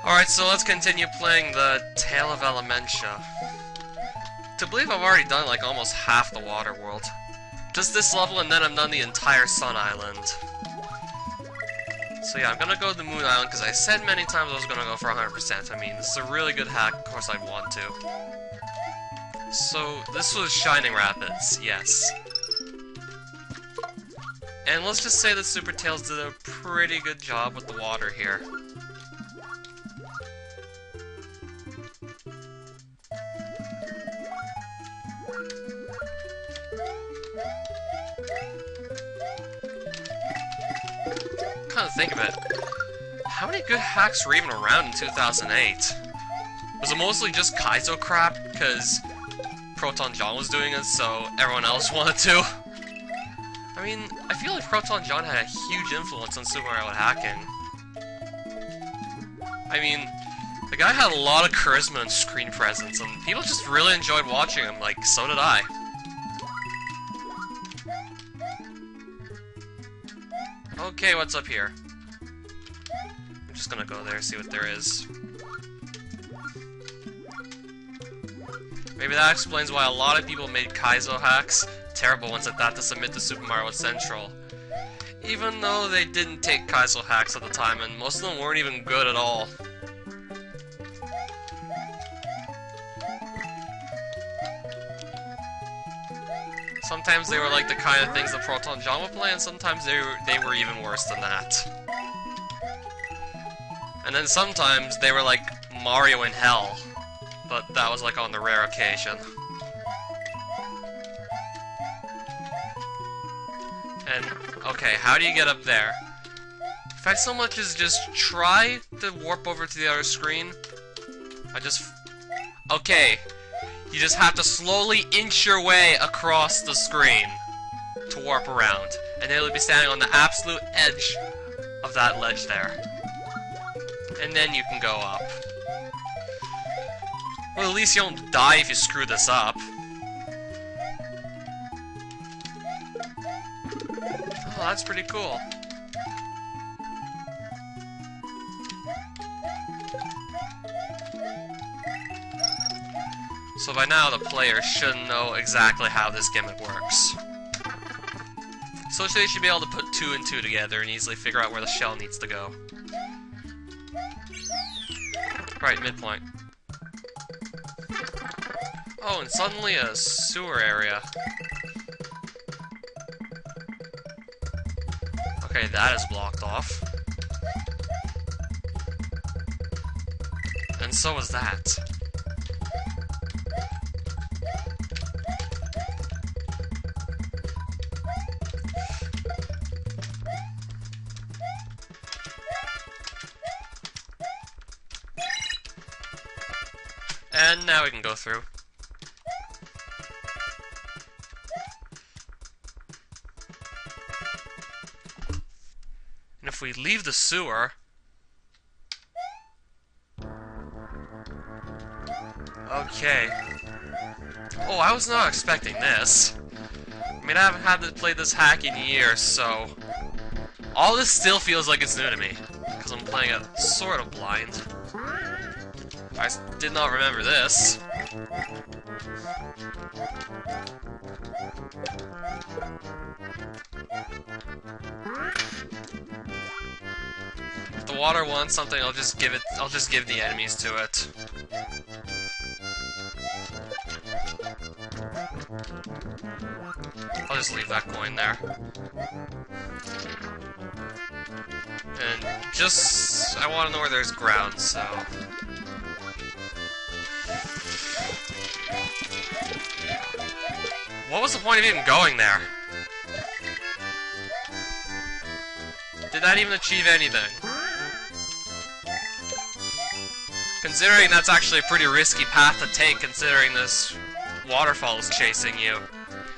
Alright, so let's continue playing the Tale of Elementia. To believe I've already done like almost half the water world. Just this level and then I've done the entire Sun Island. So yeah, I'm gonna go to the Moon Island because I said many times I was gonna go for 100%. I mean, this is a really good hack, of course I'd want to. So, this was Shining Rapids, yes. And let's just say that Supertails did a pretty good job with the water here. Kind of think of it. How many good hacks were even around in 2008? Was it mostly just Kaizo crap because Proton John was doing it, so everyone else wanted to? I mean, I feel like Proton John had a huge influence on Super Mario hacking. I mean, the guy had a lot of charisma and screen presence, and people just really enjoyed watching him, like, so did I. Okay, what's up here? I'm just gonna go there, see what there is. Maybe that explains why a lot of people made Kaizo hacks terrible ones at that to submit to Super Mario Central. Even though they didn't take Kaizo hacks at the time, and most of them weren't even good at all. Sometimes they were like the kind of things that Proton John would play, and sometimes they were even worse than that. And then sometimes they were like Mario in Hell, but that was like on the rare occasion. And, okay, how do you get up there? If I so much as just try to warp over to the other screen, okay, you just have to slowly inch your way across the screen to warp around. And then you'll be standing on the absolute edge of that ledge there. And then you can go up. Well, at least you don't die if you screw this up. Oh, that's pretty cool. So by now the player should know exactly how this gimmick works. So they should be able to put 2 and 2 together and easily figure out where the shell needs to go. Right, midpoint. Oh, and suddenly a sewer area. Okay, that is blocked off. And so is that. And now we can go through. And if we leave the sewer... Okay. Oh, I was not expecting this. I mean, I haven't had to play this hack in years, so... all this still feels like it's new to me. Because I'm playing it sort of blind. I did not remember this. If the water wants something, I'll just give the enemies to it. I'll just leave that coin there. And just... I want to know where there's ground, so... What was the point of even going there? Did that even achieve anything? Considering that's actually a pretty risky path to take, considering this waterfall is chasing you.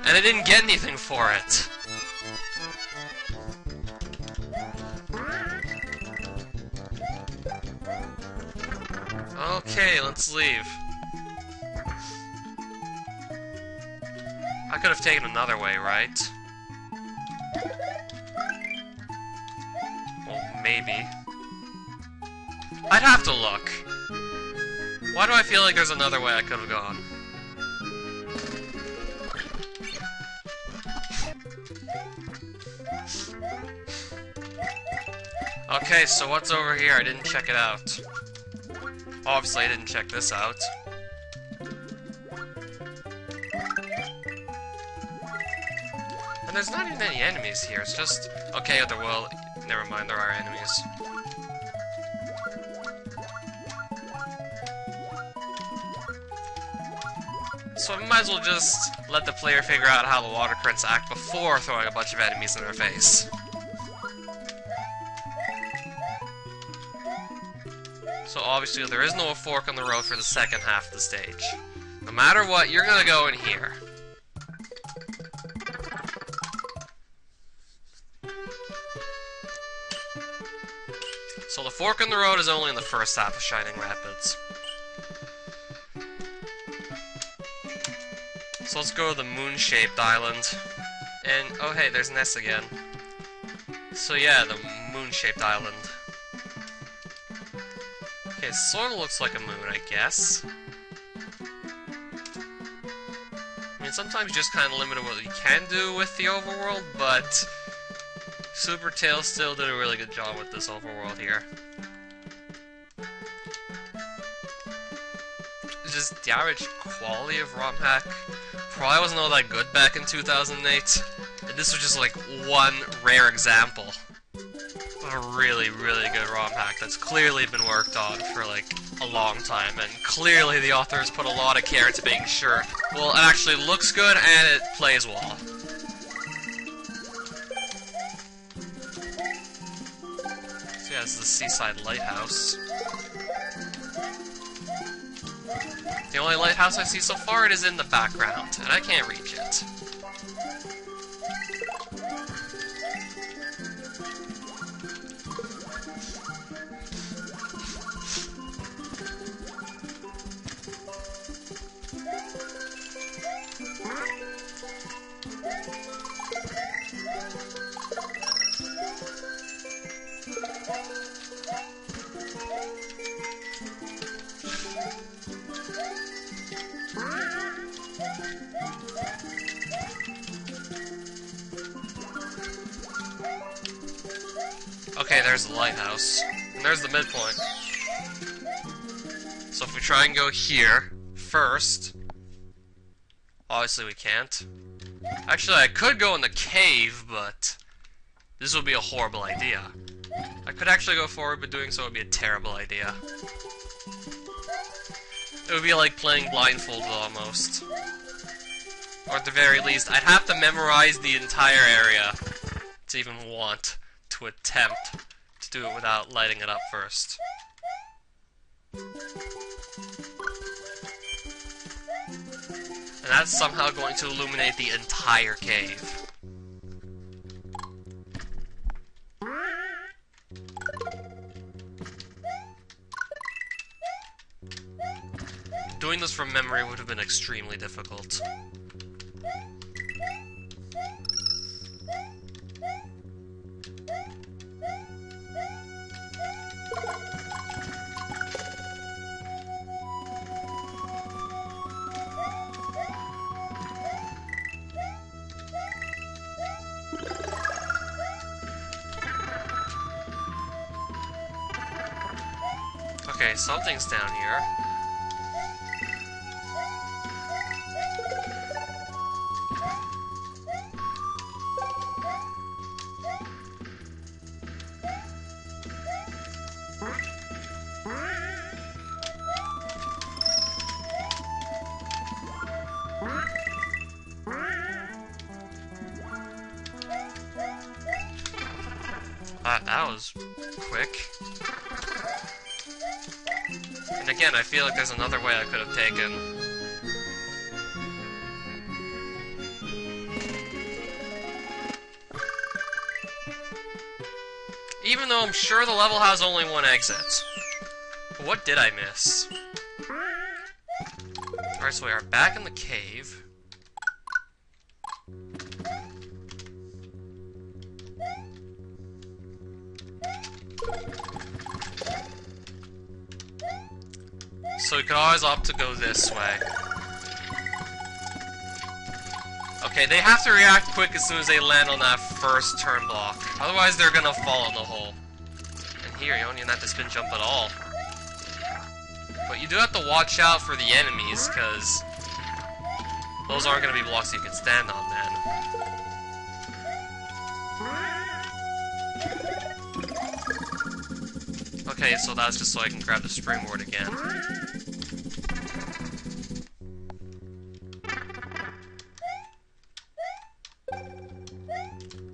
And I didn't get anything for it. Okay, let's leave. I could have taken another way, right? Well, maybe. I'd have to look. Why do I feel like there's another way I could have gone? Okay, so what's over here? I didn't check it out. Obviously, I didn't check this out. And there's not even any enemies here, it's just... Okay, there will... Never mind, there are enemies. So I might as well just let the player figure out how the water currents act before throwing a bunch of enemies in their face. So obviously there is no fork on the road for the second half of the stage. No matter what, you're gonna go in here. So the fork in the road is only in the first half of Shining Rapids. So let's go to the moon-shaped island. And, oh hey, there's Ness again. So yeah, the moon-shaped island. Okay, it sort of looks like a moon, I guess. I mean, sometimes you're just kind of limited what you can do with the overworld, but Supertails still did a really good job with this overworld here. Just the average quality of Romhack probably wasn't all that good back in 2008. And this was just like one rare example of a really, really good Romhack that's clearly been worked on for like a long time, and clearly the authors put a lot of care into making sure, well, it actually looks good and it plays well. So yeah, this is the Seaside Lighthouse. The only lighthouse I see so far, it is in the background, and I can't reach it. Okay, there's the lighthouse. And there's the midpoint. So if we try and go here first... Obviously we can't. Actually, I could go in the cave, but... this would be a horrible idea. I could actually go forward, but doing so would be a terrible idea. It would be like playing blindfolded almost. Or at the very least, I'd have to memorize the entire area to even want to attempt to do it without lighting it up first. And that's somehow going to illuminate the entire cave. Doing this from memory would have been extremely difficult. Okay, something's down here. That was quick. And again, I feel like there's another way I could have taken. Even though I'm sure the level has only one exit. What did I miss? Alright, so we are back in the cave. So you could always opt to go this way. Okay, they have to react quick as soon as they land on that first turn block. Otherwise, they're gonna fall in the hole. And here, you don't even have to spin jump at all. But you do have to watch out for the enemies, because those aren't gonna be blocks you can stand on then. Okay, so that's just so I can grab the springboard again.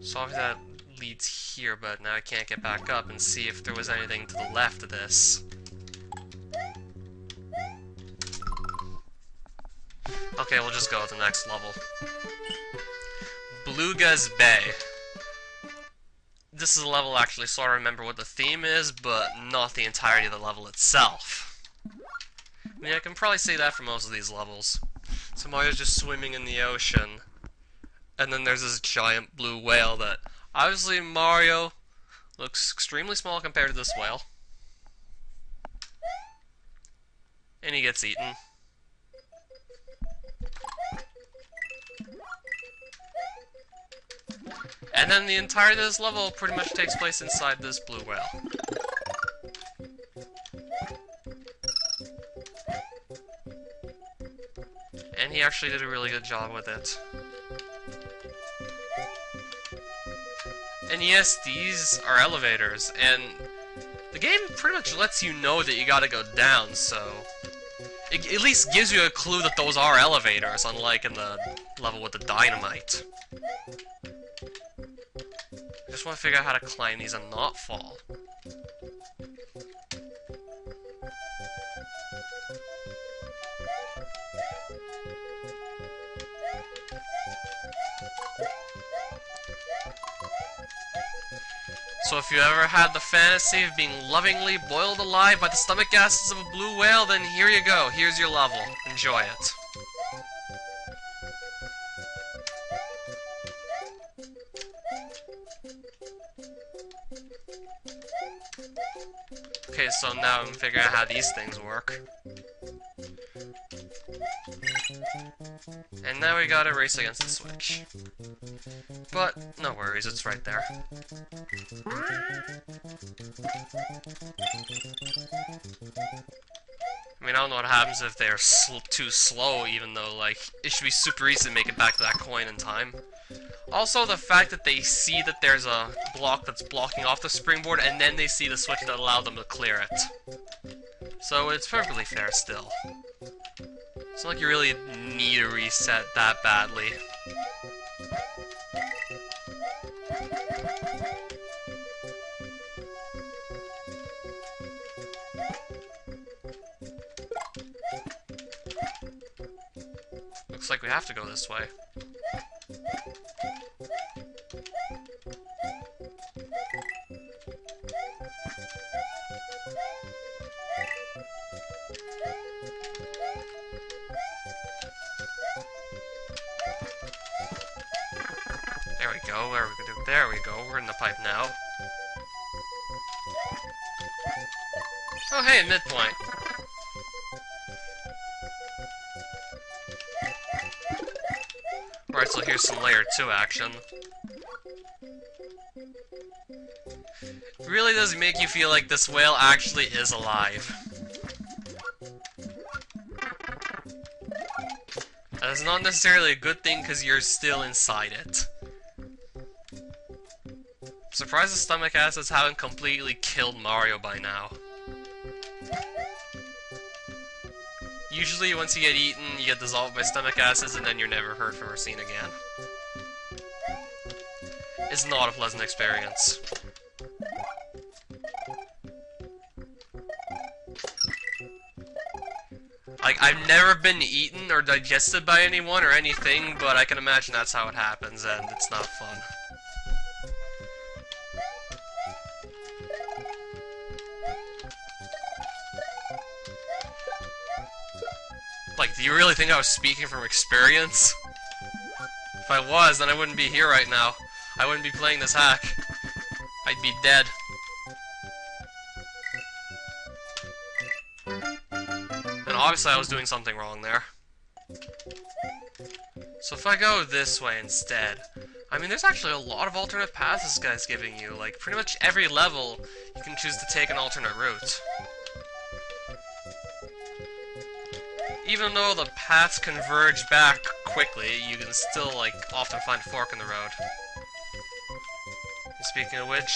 So obviously that leads here, but now I can't get back up and see if there was anything to the left of this. Okay, we'll just go to the next level. Beluga's Bay. This is a level actually, so I remember what the theme is, but not the entirety of the level itself. I mean, I can probably say that for most of these levels. So Mario's just swimming in the ocean, and then there's this giant blue whale that, obviously Mario looks extremely small compared to this whale. And he gets eaten. And then the entirety of this level pretty much takes place inside this blue whale. And he actually did a really good job with it. And yes, these are elevators, and the game pretty much lets you know that you gotta go down, so it at least gives you a clue that those are elevators, unlike in the level with the dynamite. I just want to figure out how to climb these and not fall. So if you ever had the fantasy of being lovingly boiled alive by the stomach acids of a blue whale, then here you go. Here's your level. Enjoy it. Okay, so now I'm figuring out how these things work. And now we gotta race against the switch. But, no worries, it's right there. I mean, I don't know what happens if they're too slow, even though, like, it should be super easy to make it back to that coin in time. Also, the fact that they see that there's a block that's blocking off the springboard, and then they see the switch that allowed them to clear it. So it's perfectly fair still. It's not like you really need a reset that badly. Looks like we have to go this way. There we go, there we go, we're in the pipe now. Oh hey, midpoint. Alright, so here's some layer 2 action. It really does make you feel like this whale actually is alive. And it's not necessarily a good thing because you're still inside it. I'm surprised the stomach acids haven't completely killed Mario by now. Usually once you get eaten, you get dissolved by stomach acids and then you're never heard from or seen again. It's not a pleasant experience. Like, I've never been eaten or digested by anyone or anything, but I can imagine that's how it happens, and it's not fun. Like, do you really think I was speaking from experience? If I was, then I wouldn't be here right now. I wouldn't be playing this hack. I'd be dead. obviously I was doing something wrong there. So if I go this way instead, I mean, there's actually a lot of alternate paths this guy's giving you. Like, pretty much every level, you can choose to take an alternate route. Even though the paths converge back quickly, you can still, like, often find a fork in the road. And speaking of which,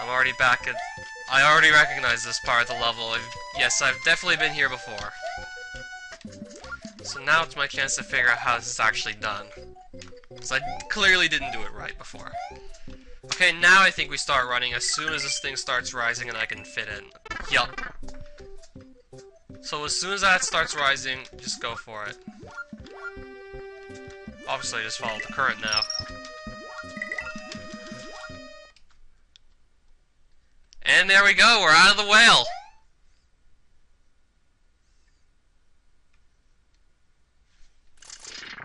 I'm already back at... I already recognize this part of the level. Yes, I've definitely been here before. So now it's my chance to figure out how this is actually done. Because I clearly didn't do it right before. Okay, now I think we start running as soon as this thing starts rising and I can fit in. Yup. So as soon as that starts rising, just go for it. Obviously, just follow the current now. And there we go, we're out of the whale!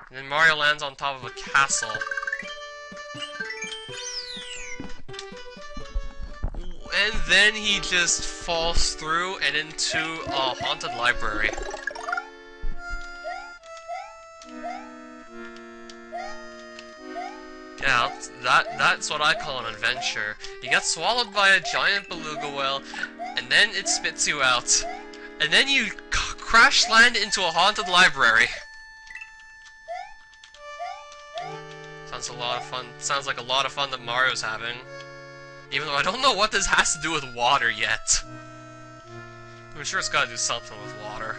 And then Mario lands on top of a castle. And then he just falls through and into a haunted library. Yeah, that's what I call an adventure. You get swallowed by a giant beluga whale, and then it spits you out. And then you crash land into a haunted library. Sounds a lot of fun. Sounds like a lot of fun that Mario's having. Even though I don't know what this has to do with water yet. I'm sure it's gotta do something with water.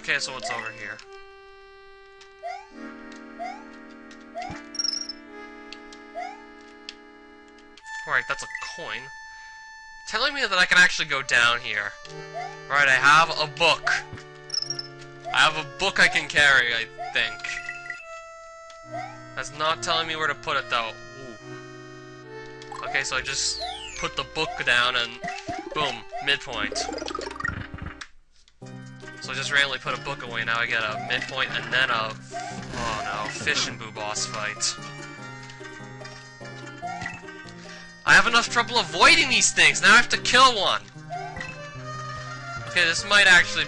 Okay, so what's over here? Alright, that's a coin. Telling me that I can actually go down here. Right, I have a book. I have a book I can carry, I think. That's not telling me where to put it, though. Ooh. Okay, so I just put the book down and boom, midpoint. So I just randomly put a book away, now I get a midpoint and then a... oh no, Fish and Boo boss fight. I have enough trouble avoiding these things, now I have to kill one! Okay, this might actually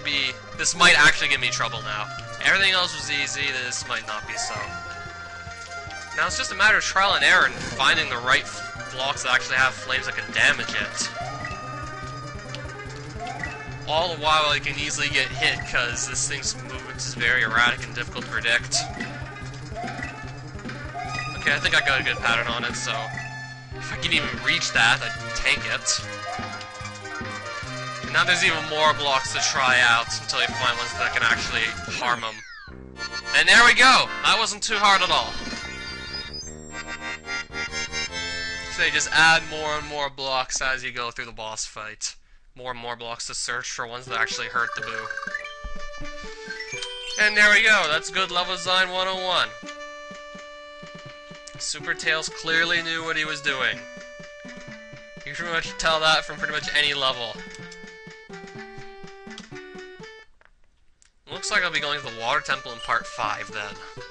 give me trouble now. Everything else was easy, this might not be so. Now it's just a matter of trial and error and finding the right blocks that actually have flames that can damage it. All the while I can easily get hit because this thing's movement is very erratic and difficult to predict. Okay, I think I got a good pattern on it, so if I can even reach that, I'd take it. And now there's even more blocks to try out until you find ones that can actually harm them. And there we go! That wasn't too hard at all. So you just add more and more blocks as you go through the boss fight. More and more blocks to search for ones that actually hurt the Boo. And there we go, that's good level design 101. Supertails clearly knew what he was doing. You can pretty much tell that from pretty much any level. Looks like I'll be going to the Water Temple in Part 5 then.